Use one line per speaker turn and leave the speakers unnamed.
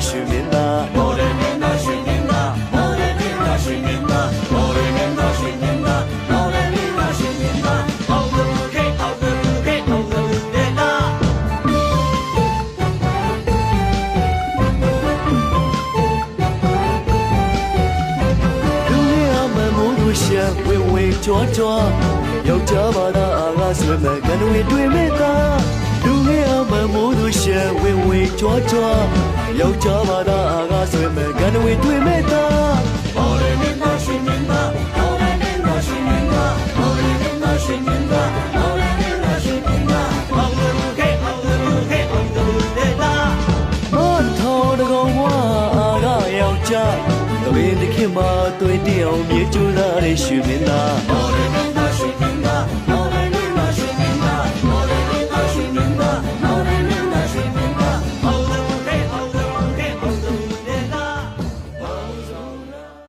ရွှေမင်းသားမော်ရမင်းသားရွှေမင်းသားမော်ရမင်းသားရွှေမင်းသားမော်ရမင်းသားရွှေမင်းသားမော်ရမင်းသားရွှေမင်းသားအောင်လူခေအောင်လူခေအောင်လူတဲ့လားလူလေးအမမိုးတို့ရှာဝေဝေကြွားကြွားယောက်ျားဘာသာအာကားဆွေမဲ့ကံတွေတွေ့မဲ့သားလူလေးအမမိုးတို့ရှာဝေဝေကြွားကြွားယောက်ျားဘာသာအာကားဆွေမဲ့ကံတွေတွေ့မဲ့သားမော်ရမင်းသားရွှေမင်းသားမော်ရမင်းသားရွှေမင်းသားမော်ရမင်းသားရွှေမင်းသားမော်ရမင်းသားရွှေမင်းသားအောင်လူခေအောင်လူခေအောင်လူတဲ့လားမော်ထော်တကောင်ဝါအာကားယောက်ျားတပင်းတစ်ခေတ်မှာတွေ့တဲ့အောင်မြေကျူလာတဲ့ရွှေမင်းသားမော်ရမင်းသားရွှေမင်းသား